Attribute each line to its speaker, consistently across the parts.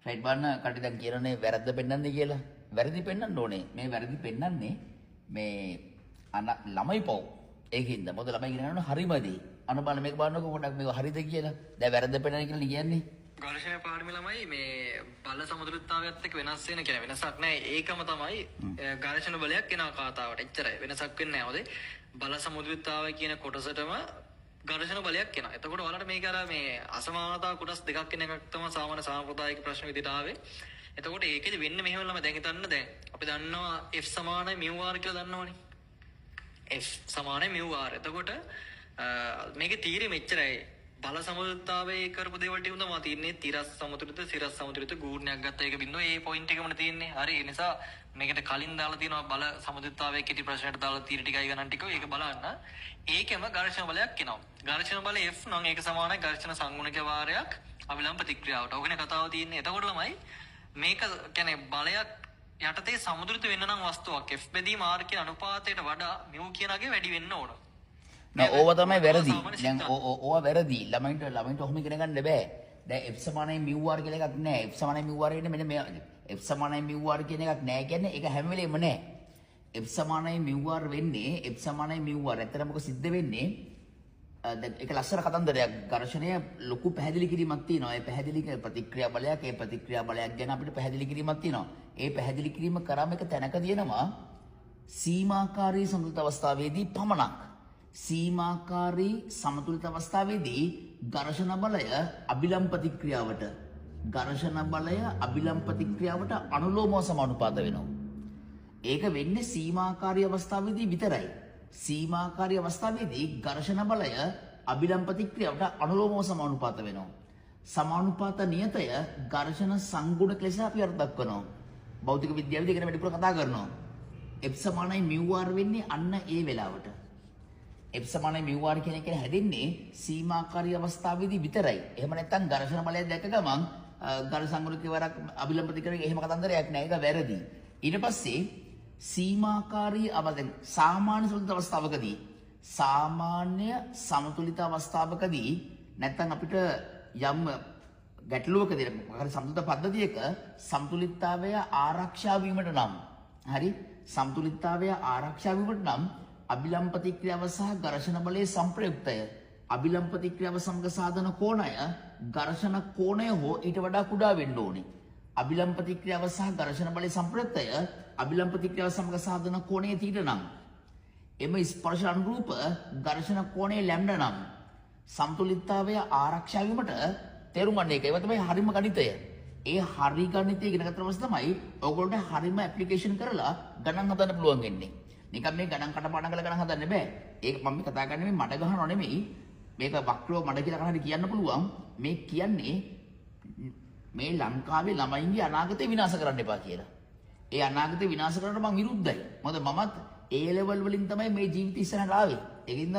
Speaker 1: Flight බලන්න කටි දැන් කියනනේ වැරද්ද පෙන්වන්නේ කියලා. වැරදි පෙන්වන්න ඕනේ. මේ වැරදි පෙන්වන්නේ මේ ළමයි පව්. ඒකින්ද මොකද ළමයි කියනවනේ හරිමදි. අන බලන්න මේක බලන්නකො පොඩ්ඩක් මේක හරිද කියලා. දැන් වැරද්ද පෙන්වන්නේ කියලා කියන්නේ.
Speaker 2: ඝර්ෂණ පාඩමේ ළමයි මේ බල සමතුලිතතාවයත් එක්ක වෙනස් වෙන කියන වෙනසක් නැහැ. ඒකම තමයි ඝර්ෂණ බලයක් එන ආකාතාවට. එච්චරයි. වෙනසක් වෙන්නේ නැහැ. හොදේ. බල සමතුලිතතාවය කියන කොටසටම ඝර්ෂණ බලයක් එනවා. එතකොට ඔයාලට මේක අර මේ අසමානතා කොටස් දෙකක් වෙන එකක් තමයි සාමාන්‍ය සාම්ප්‍රදායික ප්‍රශ්න විදිහට ආවේ. එතකොට ඒකෙදි වෙන්නේ මෙහෙම ළමයි දැන් හිතන්න දැන් අපි දන්නවා F සමානයි μ r කියලා දන්නවනේ. F සමානයි μ r. එතකොට මේකේ තීරෙ මෙච්චරයි. බල සමතුලිතතාවයේ කරපු දේවල් ටික තමයි තියෙන්නේ. තිරස් සමතුලිත, සිරස් සමතුලිත ගුණයක් ගත්ත එක බින්දුව ඒ පොයින්ට් එකමනේ තියෙන්නේ. හරි. ඒ නිසා මේකට කලින් දාලා තියෙනවා බල සමතුලිතතාවයේ කෙටි ප්‍රශ්නයට දාලා තීර ටිකයි ගණන් ටික. ඒක බලන්න. ඒකෙම ඝර්ෂණ බලයක් එනවා. ඝර්ෂණ බලය F නම් ඒක සමානයි ඝර්ෂණ සංගුණක වාරයක් අවිලම්බ ප්‍රතික්‍රියාවට. ඔකනේ කතාව තියෙන්නේ. එතකොට ළමයි මේක කියන්නේ බලයක් යටතේ සමතුලිත වෙන්න නම් වස්තුවක් F බෙදීම R කියන අනුපාතයට වඩා μ කියනගේ වැඩි වෙන්න ඕන.
Speaker 1: නෑ ඕව තමයි වැරදි. දැන් ඕව වැරදි. ළමයින්ට ඔහොම ඉගෙන ගන්න බෑ. දැන් f සමානයි μ r කියලා එකක් නෑ. f සමානයි μ r කියන්නේ මෙන්න මේ f සමානයි μ r කියන එකක් නෑ කියන්නේ ඒක හැම වෙලේම නෑ. f සමානයි μ r වෙන්නේ f සමානයි μ r. ඇත්තටම මොකද සිද්ධ වෙන්නේ? දැන් ඒක ලස්සන කතන්දරයක්. ඝර්ෂණය ලොකු පැහැදිලි කිරීමක් තියෙනවා. ඒ පැහැදිලි ප්‍රතික්‍රියා බලයක්, ඒ ප්‍රතික්‍රියා බලයක් ගැන අපිට පැහැදිලි කිරීමක් තියෙනවා. ඒ පැහැදිලි කිරීම කරාම එක තැනක තියෙනවා සීමාකාරී සමතුලිත අවස්ථාවේදී පමණක්. සීමාකාරී සමතුලිත අවස්ථාවේදී ඝර්ෂණ බලය අභිලම්බ ප්‍රතික්‍රියාවට අනුලෝමව සමානුපාත වෙනවා. ඒක වෙන්නේ සීමාකාරී අවස්ථාවේදී විතරයි. සීමාකාරී අවස්ථාවේදී ඝර්ෂණ බලය අභිලම්බ ප්‍රතික්‍රියාවට අනුලෝමව සමානුපාත වෙනවා. සමානුපාත නියතය ඝර්ෂණ සංගුණක ලෙස අපි අර්ථ දක්වනවා. භෞතික විද්‍යාවේදී ගැන වැඩිපුර කතා කරනවා. F සමානයි μ r වෙන්නේ අන්න ඒ වෙලාවට. F සමානයි μ r කියන එක හැදෙන්නේ සීමාකාරී අවස්ථාවේදී විතරයි. එහෙම නැත්නම් ඝර්ෂණ බලය දැක්ක ගමන් ඝර්ෂණ සංගුණක වරක් අභිලම්බ ප්‍රතික්‍රියාවක එහෙම කතන්දරයක් නෑ. ඒක වැරදි. ඊට පස්සේ සීමාකාරී සාමාන්‍ය සමතුලිත අවස්ථාවකදී නැත්නම් අපිට යම් ගැටලුවකදී මොකක් හරි සමතුලිත පද්ධතියක සමතුලිතතාවය ආරක්ෂා වීමට නම් හරි සමතුලිතතාවය ආරක්ෂා වීමට නම් අභිලම්බ ප්‍රතික්‍රියාව සහ ඝර්ෂණ බලයේ සංප්‍රයුක්තය අභිලම්බ ප්‍රතික්‍රියාව සමග සාධන කෝණය ඝර්ෂණ කෝණය හෝ ඊට වඩා කුඩා වෙන්න ඕනේ. අභිලම්බ ප්‍රතික්‍රියාව සහ ඝර්ෂණ බලයේ සංප්‍රයුක්තය අභිලම්බ ප්‍රතික්‍රියාව සමග සාධන කෝණය තීට නම් එම ස්පර්ශ අනුරූප ඝර්ෂණ කෝණය ලැම්ඩා නම් සමතුලිතතාවය ආරක්ෂා වීමට තේරුම් ගන්න එක. ඒක තමයි හරිම ගණිතය. ඒ හරි ගණිතය ඉගෙන ගත්ත පස්සේ තමයි ඔයගොල්ලන්ට හරිම ඇප්ලිකේෂන් කරලා ගණන් හදන්න පුළුවන් වෙන්නේ. නිකන් මේ ගණන් කටපාඩම් කරලා ගණන් හදන්න බෑ. ඒක මම මේ කතා කරන්නේ මේ මඩ ගහනව නෙමෙයි. මේක වක්‍රව මඩ කියලා කනහරි කියන්න පුළුවන්. මේ කියන්නේ මේ ලංකාවේ ළමයින්ගේ අනාගතය විනාශ කරන්න එපා කියලා. ඒ අනාගතය විනාශ කරන්න මම විරුද්ධයි. මොකද මමත් A level වලින් තමයි මේ ජීවිතය ඉස්සරහට ආවේ. ඒකින්ද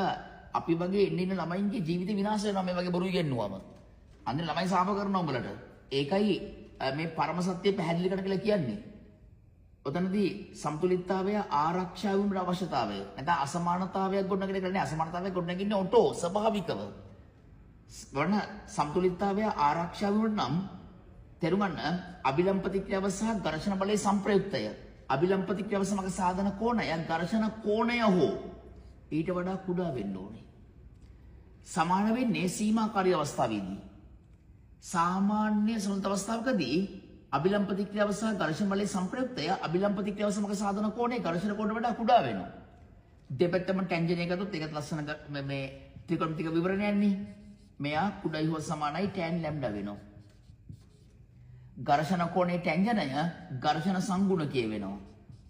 Speaker 1: අපි වගේ ඉන්න ළමයින්ගේ ජීවිත විනාශ වෙනවා මේ වගේ බොරු ඉගෙනුවාම. අන්න ළමයි සාප කරනවා උඹලට. ඒකයි මේ පරම සත්‍ය පැහැදිලි කරන්න කියලා කියන්නේ. ඔතනදී සමතුලිතතාවය ආරක්ෂා වීමේ අවශ්‍යතාවය. නැත්නම් අසමානතාවයක් ගොඩනගෙන කරන්නේ අසමානතාවයක් ගොඩනගින්නේ ඔටෝ ස්වභාවිකව. වරණ සමතුලිතතාවය ආරක්ෂා වීමට නම් තේරුම්ගන්න අභිලම්බ ප්‍රතික්‍රියාව සහ ඝර්ෂණ බලයේ සංප්‍රයුක්තය අභිලම්බ ප්‍රතික්‍රියාව සමග සාධන කෝණය ඝර්ෂණ කෝණය හෝ ඊට වඩා කුඩා වෙන්න ඕනේ. සමාන වෙන්නේ සීමාකාරී අවස්ථාවේදී. සාමාන්‍ය සමතුලිත අවස්ථාවකදී අභිලම්බ ප්‍රතික්‍රියාව සහ ඝර්ෂණ බලයේ සංප්‍රයුක්තය අභිලම්බ ප්‍රතික්‍රියාව සමග සාධන කෝණය ඝර්ෂණ කෝණයට වඩා කුඩා වෙනවා. දෙපැත්තම ටැන්ජන් එක ගත්තොත් ඒකත් ලස්සන මේ ත්‍රිකෝණමිතික විවරණයන්නේ. මෙයා කුඩයි හෝ සමානයි tan ලැම්ඩා වෙනවා. ඝර්ෂණ කෝණයේ ටැන්ජනය ඝර්ෂණ සංගුණකය වෙනවා.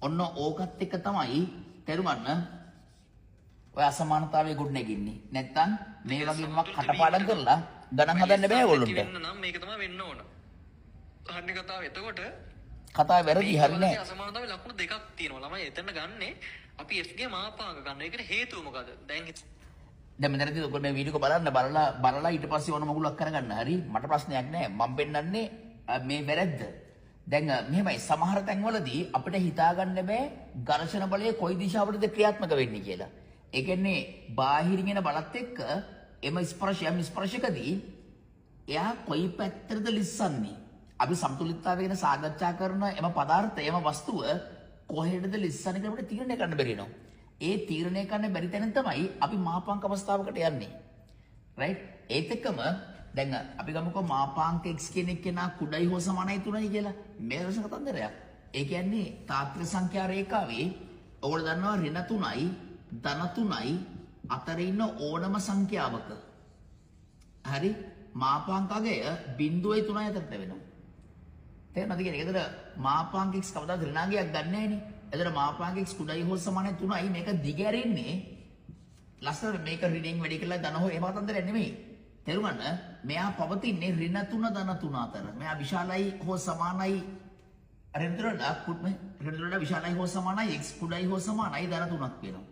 Speaker 1: ඔන්න ඕකත් එක තමයි තේරුම්ගන්න ඔය අසමානතාවය ගොඩ නැගින්නේ. නැත්තම් මේ වගේ මොකක් කටපාඩම් කරලා ගණන් හදන්න බෑ ඕගොල්ලන්ට.
Speaker 2: වෙන්න නම් මේක තමයි වෙන්න ඕන. හරිනේ කතාව. එතකොට
Speaker 1: කතාව වැරදි හරි නෑ.
Speaker 2: අසමානතාවයේ ලක්ෂණ දෙකක් තියෙනවා. ළමයි එතන ගන්නේ අපි F ගේ මාපාංග ගන්න. ඒකට හේතුව මොකද? දැන්
Speaker 1: මෙතනදී ඔයගොල්ලෝ මේ වීඩියෝ එක බලලා ඊට පස්සේ ඕන මගුලක් කරගන්න. හරි මට ප්‍රශ්නයක් නෑ. මම පෙන්නන්නේ මේ වැරද්ද. දැන් මෙහෙමයි සමහර තැන්වලදී අපිට හිතාගන්න බෑ ඝර්ෂණ බලය කොයි දිශාවටද ක්‍රියාත්මක වෙන්නේ කියලා. ඒ කියන්නේ බාහිරින් එන බලත් එක්ක එම ස්පර්ශකදී එයා කොයි පැත්තටද ලිස්සන්නේ? අපි සමතුලිතතාවය ගැන සාකච්ඡා කරන එම පදාර්ථය එම වස්තුව කොහෙටද ලිස්සන කියලා අපිට තීරණය කරන්න බැරි වෙනවා. ඒ තීරණය කරන්න බැරි තැනින් තමයි අපි මාපාංක අවස්ථාවකට යන්නේ. රයිට්? ඒත් එක්කම දැන් අපි ගමුකෝ මාපාංක x කියන එක කෙනා කුඩයි හෝ සමානයි 3යි කියලා. මේ දවස කතන්දරයක්. ඒ කියන්නේ තාත්වික සංඛ්‍යා රේඛාවේ ඔයගොල්ලෝ දන්නවා ඍණ 3යි ධන 3යි අතර ඉන්න ඕනම සංඛ්‍යාවක හරි මාපාංක අගය 0.3 අතරට වෙනවා. තේරෙනවද කියන්නේ? ඒතර මාපාංක x කවදාද ඍණාගයක් ගන්න නැහැ නේ. එතන මාපාංක x කුඩයි හෝ සමානයි 3යි මේක දිගැරෙන්නේ ලස්සන මේක රීඩින් වැඩි කරලා ධන හෝ එහෙම කතන්දරයක් නෙමෙයි. තේරුම් ගන්න මෙයා පවතින්නේ ඍණ 3 ධන 3 අතර. මෙයා විශාලයි හෝ සමානයි ඍණ විශාලයි හෝ සමානයි x කුඩයි හෝ සමානයි ධන 3ක් වෙනවා.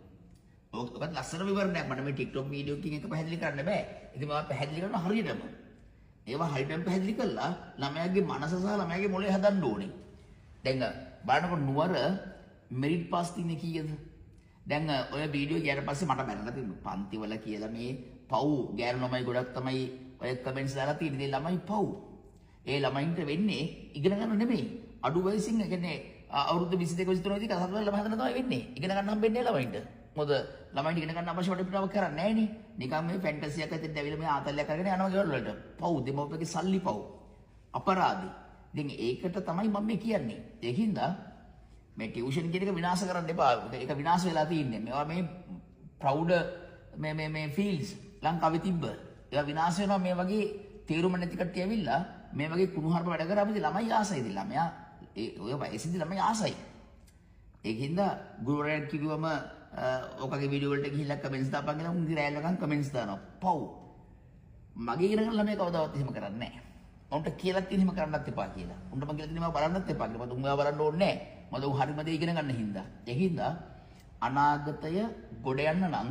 Speaker 1: ඔකත් ලස්සන විවරණයක් මට මේ TikTok වීඩියෝ එකකින් එක පැහැදිලි කරන්න බෑ. ඉතින් මම පැහැදිලි කරනවා හරියටම. ඒවා හරියටම පැහැදිලි කළා ළමයාගේ මනස සහ ළමයාගේ මොළය හදන්න ඕනේ. දැන් බලනකොට නුවර මෙරිට් පාස් තින්නේ කීයද? දැන් ඔය වීඩියෝ ගියාට පස්සේ මට බැලලා තිබුණා. පන්තිවල කියලා මේ පව් ගෑනු ළමයි ගොඩක් තමයි ඔය කමෙන්ට්ස් දාලා තියෙන්නේ. ළමයි පව්. ඒ ළමයින්ට වෙන්නේ ඉගෙන ගන්න නෙමෙයි. අඩු වයසින් කියන්නේ අවුරුදු 22 23 දී කසාද වල ළමයි හදන තමයි වෙන්නේ. ඉගෙන ගන්න හම්බෙන්නේ ළමයින්ට. මොකද ළමයින්ට ඉගෙන ගන්න අවශ්‍ය වටපිටාවක් කරන්නේ නැහැ නේ. නිකන් මේ ෆැන්ටසි එකක් ඇතුලේ ඇවිල්ලා මේ ආතල්යක් කරගෙන යනවා ගෙවල් වලට. පව් දෙමව්පියගේ සල්ලි පව්. අපරාධි. ඉතින් ඒකට තමයි මම මේ කියන්නේ. ඒකින්ද මේ ටියුෂන් කියන එක විනාශ කරන්න එපා. ඒක විනාශ වෙලා තියෙන්නේ. මේවා මේ ප්‍රවුඩ මේ ෆීල්ඩ්ස් ලංකාවේ තිබ්බ. ඒවා විනාශ වෙනවා මේ වගේ තේරුම නැති කට්ටිය ඇවිල්ලා මේ වගේ කුණුහරුප වැඩ කරාම ඉතින් ළමයි ආසයිද? ළමයා ඔය වයසේදී ළමයි ආසයි. ඒකින්ද ගුරුවරයා කිව්වම ඔකගේ වීඩියෝ වලට ගිහිල්ලා කමෙන්ට්ස් දාපන් කියලා උන් ගිරෑල්ලකම් කමෙන්ට්ස් දානවා. පව්. මගේ ඉගෙන ගන්න ළමයි කවදාවත් එහෙම කරන්නේ නැහැ. උන්ට කියලා තියෙන එහෙම කරන්නත් එපා කියලා. උන්ට මම කියලා තියෙනවා බලන්නත් එපා කියලා. මම උන්ව බලන්න ඕනේ නැහැ. මොකද උන් හරිම දේ ඉගෙන ගන්න හින්දා. ඒකින්ද අනාගතය ගොඩ යන්න නම්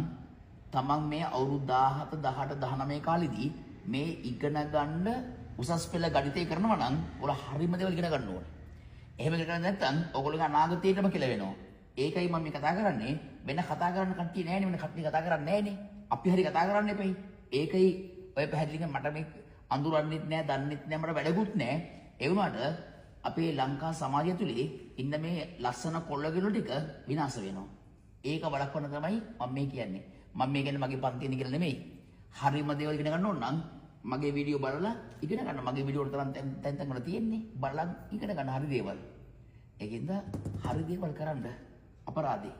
Speaker 1: තමන් මේ අවුරුදු 17 18 19 කාලෙදී මේ ඉගෙන ගන්න උසස් පෙළ ගණිතය කරනවා නම් ඔයාලා හරිම දේවල් ඉගෙන ගන්න ඕනේ. එහෙම ඉගෙන ගන්න නැත්නම් ඔයගොල්ලෝගේ අනාගතයටම කියලා වෙනවා. ඒකයි මම මේ කතා කරන්නේ. වෙන කතා කරන්න කට්ටිය නැහැ නේ. වෙන කට්ටිය කතා කරන්නේ නැහැ නේ. අපි හරි කතා කරන්න එපයි. ඒකයි ඔය පැහැදිලිකම මට මේ අඳුරන්නෙත් නැහැ, දන්නෙත් නැහැ, මට වැඩකුත් නැහැ. ඒ වුණාට අපේ ලංකා සමාජය තුලේ ඉන්න මේ ලස්සන කොල්ලගිලු ටික විනාශ වෙනවා. ඒක වළක්වන්න තමයි මම මේ කියන්නේ. මම මේ කියන්නේ මගේ පන්තියේ කියලා නෙමෙයි. හරිම දේවල් ඉගෙන ගන්න ඕන නම් මගේ වීඩියෝ බලලා ඉගෙන ගන්න. මගේ වීඩියෝ වල තරම් තැන් වල තියෙන්නේ. බලලා ඉගෙන ගන්න හරි දේවල්. ඒකින්ද හරි දේවල් කරන්න අපරාධේ.